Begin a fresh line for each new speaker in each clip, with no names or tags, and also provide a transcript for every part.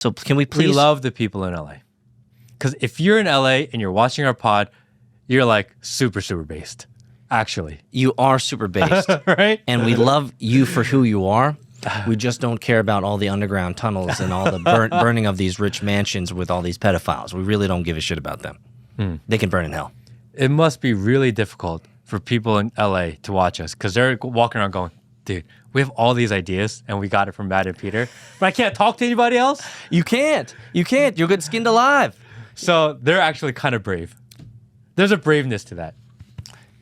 So can we please?
We love the people in LA. Because if you're in LA and you're watching our pod, you're like super, super based, actually.
You are super based.
Right?
And we love you for who you are. We just don't care about all the underground tunnels and all the burning of these rich mansions with all these pedophiles. We really don't give a shit about them. They can burn in hell.
It must be really difficult for people in LA to watch us because they're walking around going, dude, we have all these ideas and we got it from Matt and Peter, but I can't talk to anybody else.
You can't. You'll get skinned alive.
So they're actually kind of brave. There's a braveness to that.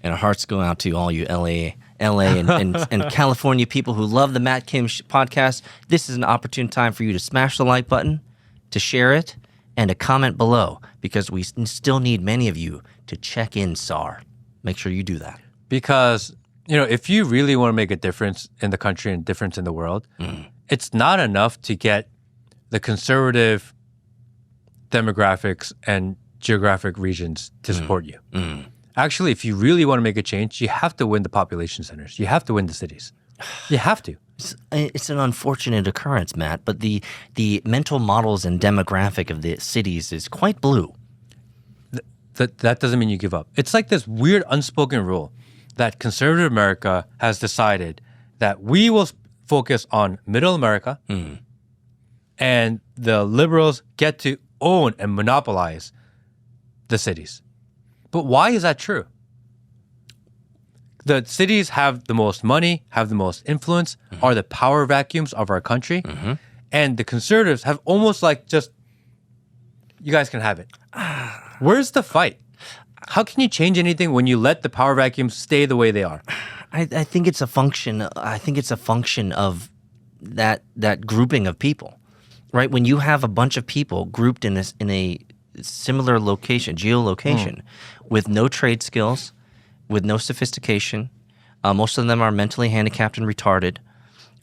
And our hearts go out to all you LA and California people who love the Matt Kim podcast. This is an opportune time for you to smash the like button, to share it, and to comment below because we still need many of you to check in SAR. Make sure you do that.
Because, if you really want to make a difference in the country and difference in the world, it's not enough to get the conservative demographics and geographic regions to support you. Actually, if you really want to make a change, you have to win the population centers. You have to win the cities. You have to.
It's an unfortunate occurrence, Matt, but the mental models and demographic of the cities is quite blue.
That doesn't mean you give up. It's like this weird unspoken rule that conservative America has decided that we will focus on middle America and the liberals get to own and monopolize the cities. But why is that true? The cities have the most money, have the most influence, are the power vacuums of our country. And the conservatives have almost like just, you guys can have it. Where's the fight? How can you change anything when you let the power vacuums stay the way they are?
I think it's a function. I think it's a function of that grouping of people, right? When you have a bunch of people grouped in a similar location, geolocation, with no trade skills, with no sophistication, most of them are mentally handicapped and retarded,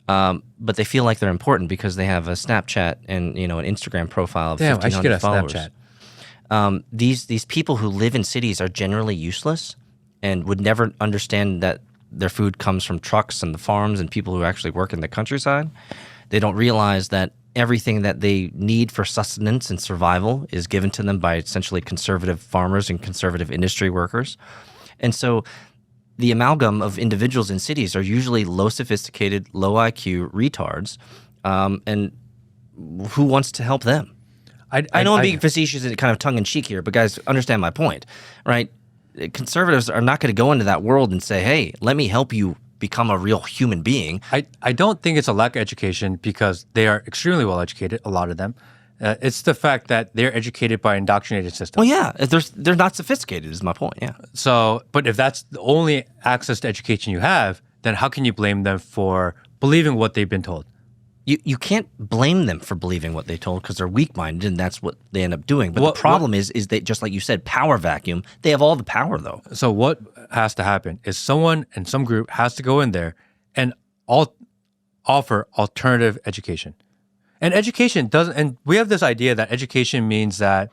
but they feel like they're important because they have a Snapchat and an Instagram profile of 1,500
I should get a
followers.
Snapchat.
These people who live in cities are generally useless and would never understand that their food comes from trucks and the farms and people who actually work in the countryside. They don't realize that everything that they need for sustenance and survival is given to them by essentially conservative farmers and conservative industry workers. And so the amalgam of individuals in cities are usually low sophisticated, low IQ retards. And who wants to help them? I know I'm being facetious and kind of tongue-in-cheek here, but guys, understand my point, right? Conservatives are not going to go into that world and say, hey, let me help you become a real human being.
I don't think it's a lack of education because they are extremely well educated, a lot of them. It's the fact that they're educated by indoctrinated systems.
Well, yeah, they're not sophisticated is my point, yeah.
So, but if that's the only access to education you have, then how can you blame them for believing what they've been told?
You can't blame them for believing what they told because they're weak-minded and that's what they end up doing. But the problem is they, just like you said, power vacuum. They have all the power, though.
So what has to happen is someone and some group has to go in there and offer alternative education. And education doesn't, and we have this idea that education means that,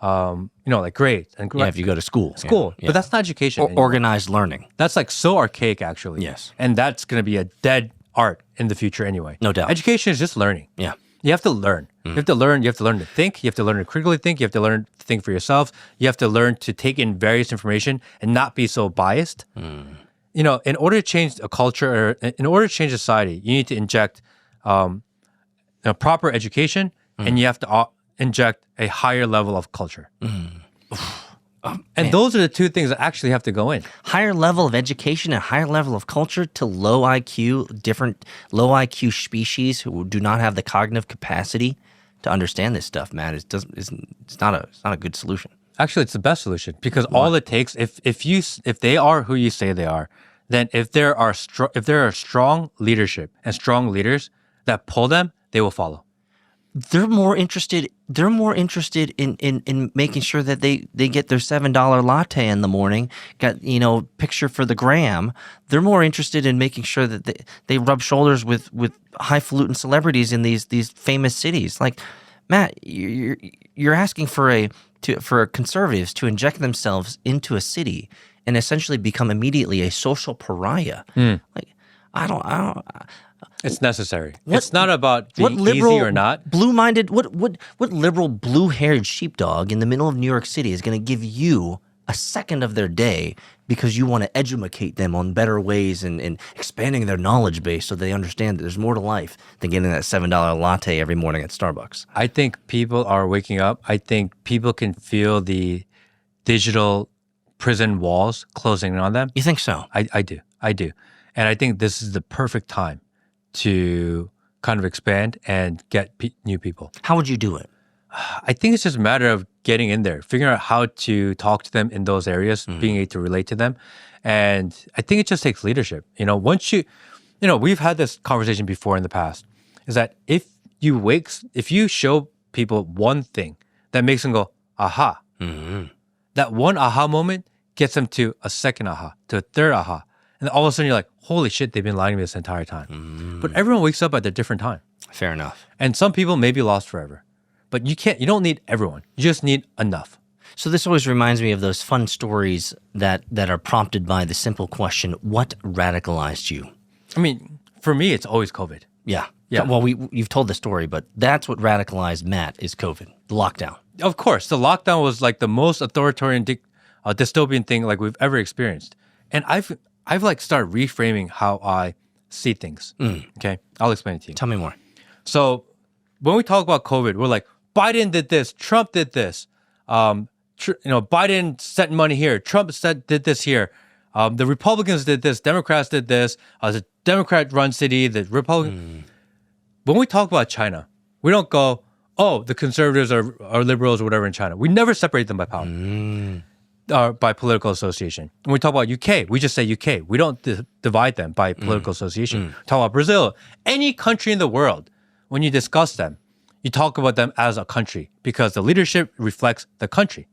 like grades. And
if you go to school.
But that's not education.
Or organized learning.
That's like so archaic, actually.
Yes.
And that's going to be a dead art in the future anyway.
No doubt.
Education is just learning.
Yeah.
You have to learn. You have to learn. You have to learn to think. You have to learn to critically think. You have to learn to think for yourself. You have to learn to take in various information and not be so biased. In order to change a culture, or in order to change society, you need to inject proper education, and you have to inject a higher level of culture. And those are the two things that actually have to go in.
Higher level of education and higher level of culture to low IQ, different low IQ species who do not have the cognitive capacity to understand this stuff, Matt. It's not a good solution.
Actually, it's the best solution because all it takes, if they are who you say they are, then if there are strong leadership and strong leaders that pull them, they will follow.
They're more interested in making sure that they get their $7 latte in the morning, got picture for the gram. They're more interested in making sure that they rub shoulders with highfalutin celebrities in these famous cities. Like, Matt, you're asking for conservatives to inject themselves into a city and essentially become immediately a social pariah. Like, I don't.
It's necessary.
What-
It's not about
What
being
liberal,
easy or not.
blue-minded, what liberal, blue-haired sheepdog in the middle of New York City is going to give you a second of their day because you want to educate them on better ways and expanding their knowledge base so they understand that there's more to life than getting that $7 latte every morning at Starbucks?
I think people are waking up. I think people can feel the digital prison walls closing in on them.
You think so?
I do. And I think this is the perfect time to kind of expand and get new people.
How would you do it?
I think it's just a matter of getting in there, figuring out how to talk to them in those areas, being able to relate to them. And I think it just takes leadership. Once we've had this conversation before in the past, is that if you show people one thing that makes them go, aha, that one aha moment gets them to a second aha, to a third aha. And all of a sudden you're like, holy shit, they've been lying to me this entire time. But everyone wakes up at a different time.
Fair enough.
And some people may be lost forever. But you don't need everyone. You just need enough.
So this always reminds me of those fun stories that are prompted by the simple question, what radicalized you?
I mean, for me, it's always COVID.
Yeah.
Yeah.
Well, you've told the story, but that's what radicalized Matt is COVID, the lockdown.
Of course, the lockdown was like the most authoritarian dystopian thing like we've ever experienced. And I've like started reframing how I see things. Okay, I'll explain it to you.
Tell me more.
So when we talk about COVID, we're like, Biden did this, Trump did this. Biden sent money here, Trump did this here. The Republicans did this, Democrats did this. The Democrat-run city, the Republican. When we talk about China, we don't go, oh, the conservatives are liberals or whatever in China. We never separate them by power. Or by political association. When we talk about UK, we just say UK. We don't divide them by political association. Talk about Brazil. Any country in the world, when you discuss them, you talk about them as a country because the leadership reflects the country.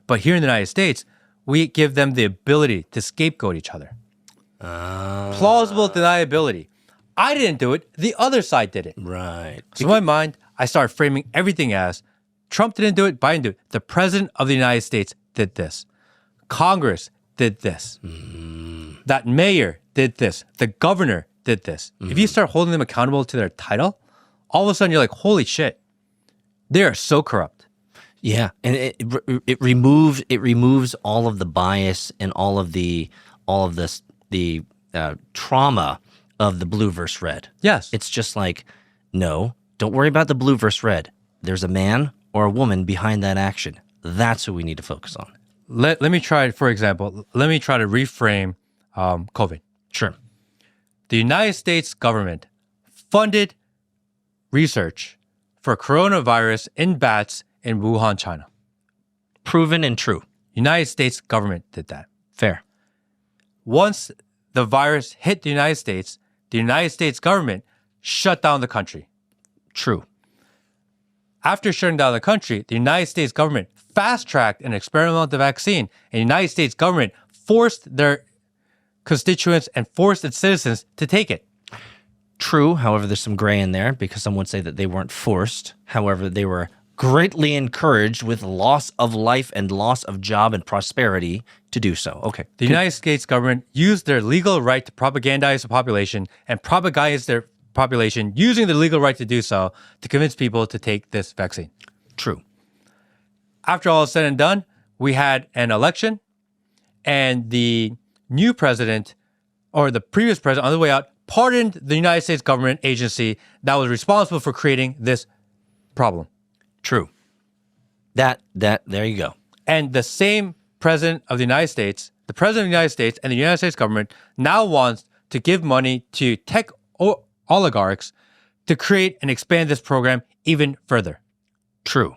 But here in the United States, we give them the ability to scapegoat each other. Plausible deniability. I didn't do it. The other side did it.
Right.
So in my mind, I started framing everything as Trump didn't do it, Biden did it. The president of the United States did this. Congress did this. That mayor did this. The governor did this. If you start holding them accountable to their title, all of a sudden you're like, holy shit, they are so corrupt.
Yeah, and it removes all of the bias and all of the trauma of the blue versus red.
Yes.
It's just like, no, don't worry about the blue versus red. There's a man or a woman behind that action. That's who we need to focus on.
Let me try, for example, to reframe COVID.
Sure.
The United States government funded research for coronavirus in bats in Wuhan, China.
Proven and true.
United States government did that.
Fair.
Once the virus hit the United States government shut down the country.
True.
After shutting down the country, the United States government fast-tracked an experimental vaccine, and the United States government forced their constituents and forced its citizens to take it.
True. However, there's some gray in there because some would say that they weren't forced. However, they were greatly encouraged with loss of life and loss of job and prosperity to do so. Okay.
The United States government used their legal right to propagandize the population and propagandize their population using the legal right to do so to convince people to take this vaccine.
True.
After all is said and done, we had an election and the new president or the previous president on the way out pardoned the United States government agency that was responsible for creating this problem.
True. There you go.
And the same president of the United States, the president of the United States and the United States government now wants to give money to tech oligarchs to create and expand this program even further.
True.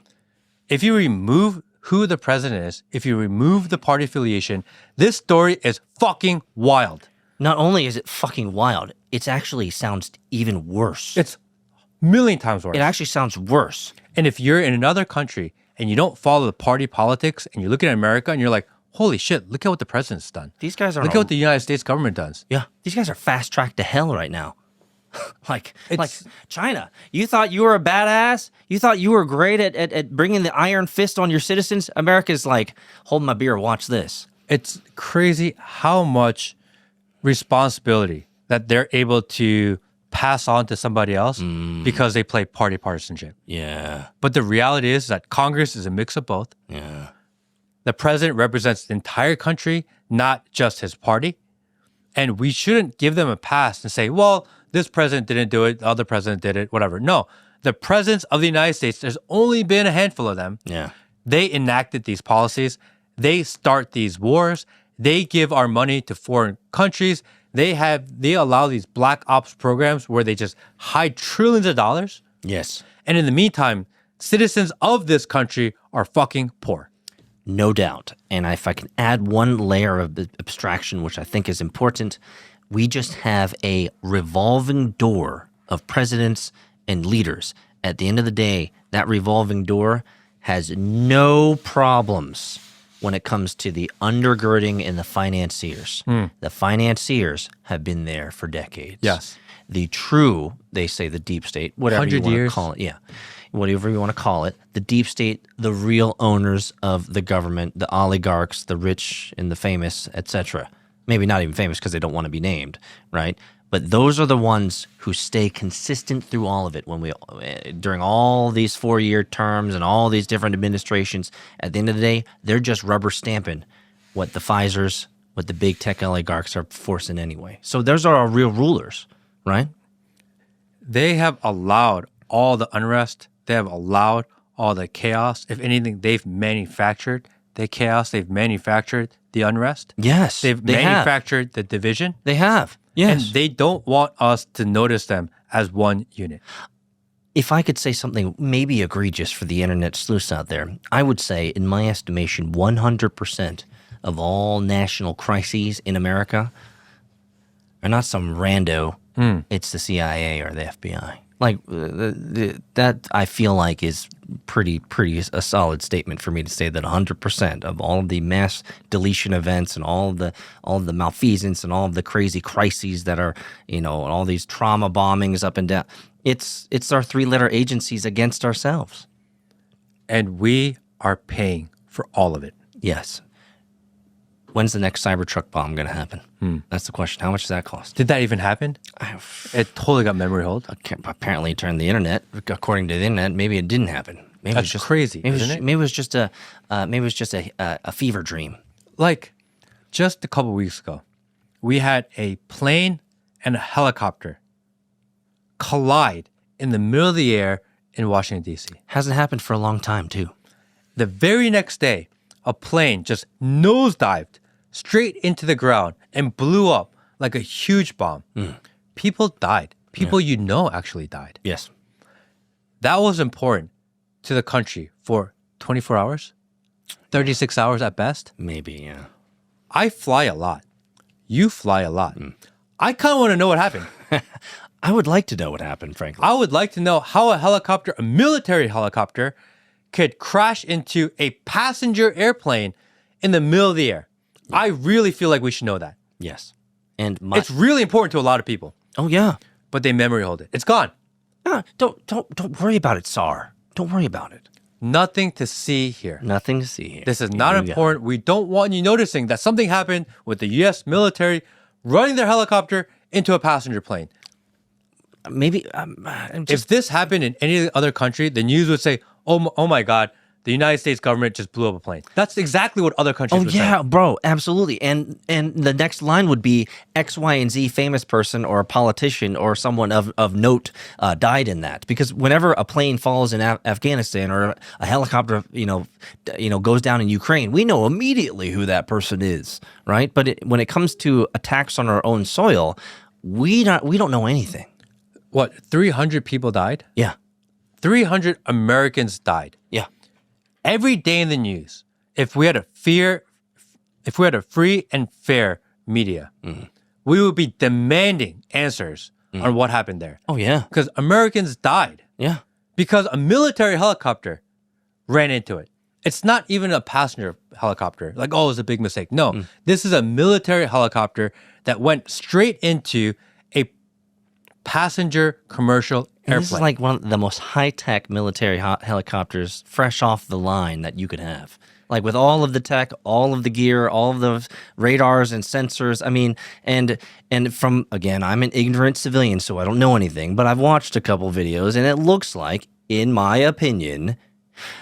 If you remove who the president is, if you remove the party affiliation, this story is fucking wild.
Not only is it fucking wild, it actually sounds even worse.
It's a million times worse.
It actually sounds worse.
And if you're in another country and you don't follow the party politics and you're looking at America and you're like, holy shit, look at what the president's done.
These guys are
Look at what the United States government does.
Yeah, these guys are fast tracked to hell right now. like China. You thought you were a badass? You thought you were great at bringing the iron fist on your citizens? America's like, hold my beer, watch this.
It's crazy how much responsibility that they're able to pass on to somebody else because they play party partisanship.
Yeah.
But the reality is that Congress is a mix of both.
Yeah.
The president represents the entire country, not just his party. And we shouldn't give them a pass and say, well, this president didn't do it, the other president did it, whatever. No, the presidents of the United States, there's only been a handful of them.
Yeah.
They enacted these policies. They start these wars. They give our money to foreign countries. They allow these black ops programs where they just hide trillions of dollars.
Yes.
And in the meantime, citizens of this country are fucking poor.
No doubt. And if I can add one layer of abstraction, which I think is important, we just have a revolving door of presidents and leaders. At the end of the day, that revolving door has no problems when it comes to the undergirding and the financiers. The financiers have been there for decades.
Yes.
The true, they say the deep state, whatever you
100
want
years.
to call it. Yeah. Whatever you want to call it. The deep state, the real owners of the government, the oligarchs, the rich and the famous, etc. Maybe not even famous because they don't want to be named, right? But those are the ones who stay consistent through all of it. During all these 4-year terms and all these different administrations, at the end of the day, they're just rubber stamping what the Pfizers, what the big tech oligarchs are forcing anyway. So those are our real rulers, right?
They have allowed all the unrest. They have allowed all the chaos. If anything, they've manufactured the chaos. They've manufactured the unrest.
Yes,
They've manufactured the division.
They have. Yes.
And they don't want us to notice them as one unit.
If I could say something maybe egregious for the internet sleuths out there, I would say, in my estimation, 100% of all national crises in America are not some rando. It's the CIA or the FBI. Like that, I feel like is pretty a solid statement for me to say that 100% of all of the mass deletion events and all of the malfeasance and all of the crazy crises that are, and all these trauma bombings up and down, it's our 3-letter agencies against ourselves.
And we are paying for all of it.
Yes. When's the next Cybertruck bomb going to happen? That's the question. How much does that cost?
Did that even happen? It totally got memory hold.
Apparently, it turned the internet. According to the internet, maybe it didn't happen. Maybe
That's crazy, isn't it?
Maybe it was just a fever dream.
Like, just a couple weeks ago, we had a plane and a helicopter collide in the middle of the air in Washington, D.C.
Hasn't happened for a long time, too.
The very next day, a plane just nosedived straight into the ground and blew up like a huge bomb. People died. People actually died.
Yes.
That was important to the country for 24 hours, 36 hours at best.
Maybe, yeah.
I fly a lot. You fly a lot. I kind of want to know what happened.
I would like to know what happened, frankly.
I would like to know how a military helicopter, could crash into a passenger airplane in the middle of the air. I really feel like we should know that.
Yes. And
it's really important to a lot of people.
Oh, yeah.
But they memory hold it. It's gone.
Don't worry about it, Tsar. Don't worry about it.
Nothing to see here.
Nothing to see here.
This is not important. We don't want you noticing that something happened with the U.S. military running their helicopter into a passenger plane.
Maybe
if this happened in any other country, the news would say, oh my God, the United States government just blew up a plane. That's exactly what other countries would say. Oh, yeah,
bro, absolutely. And the next line would be X, Y, and Z famous person or a politician or someone of note died in that. Because whenever a plane falls in Afghanistan or a helicopter, goes down in Ukraine, we know immediately who that person is, right? But when it comes to attacks on our own soil, we don't know anything.
What, 300 people died?
Yeah.
300 Americans died.
Yeah.
Every day in the news, if we had a free and fair media, we would be demanding answers on what happened there.
Oh, yeah.
Because Americans died.
Yeah.
Because a military helicopter ran into it. It's not even a passenger helicopter. Like, oh, it was a big mistake. No, this is a military helicopter that went straight into a passenger commercial airplane.
This is like one of the most high-tech military helicopters fresh off the line that you could have. Like with all of the tech, all of the gear, all of the radars and sensors. I mean, and from, again, I'm an ignorant civilian, so I don't know anything, but I've watched a couple videos, and it looks like, in my opinion,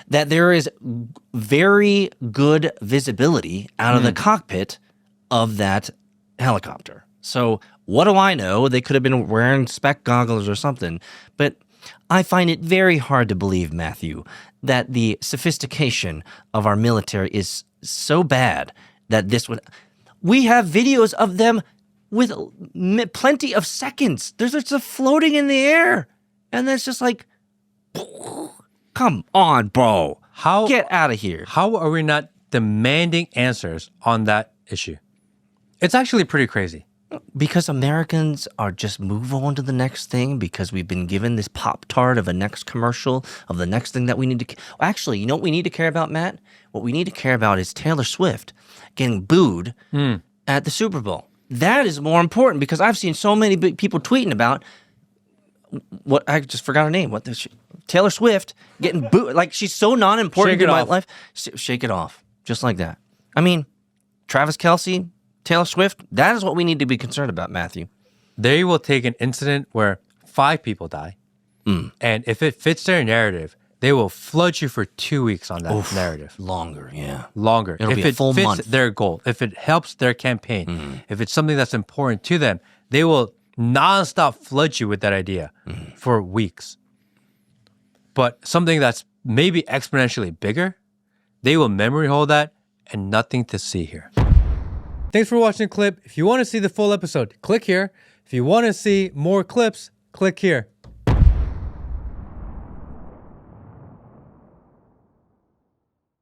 that there is very good visibility out of the cockpit of that helicopter. So what do I know? They could have been wearing spec goggles or something. But I find it very hard to believe, Matthew, that the sophistication of our military is so bad that this would... We have videos of them with plenty of seconds. They're just floating in the air. And it's just like, come on, bro. Get out of here.
How are we not demanding answers on that issue? It's actually pretty crazy.
Because Americans are just move on to the next thing because we've been given this Pop-Tart of a next commercial, of the next thing that we need to... Actually, you know what we need to care about, Matt? What we need to care about is Taylor Swift getting booed at the Super Bowl. That is more important because I've seen so many people tweeting about what... I just forgot her name. Taylor Swift getting booed. Like, she's so non-important in my life. Shake it off. Just like that. I mean, Travis Kelce... Taylor Swift, that is what we need to be concerned about, Matthew.
They will take an incident where 5 people die, and if it fits their narrative, they will flood you for 2 weeks on that narrative.
Longer, yeah.
Longer.
It'll
if
be a
it
full
fits
month.
their goal, if it helps their campaign, if it's something that's important to them, they will nonstop flood you with that idea for weeks. But something that's maybe exponentially bigger, they will memory hold that and nothing to see here. Thanks for watching the clip. If you want to see the full episode, click here. If you want to see more clips, click here.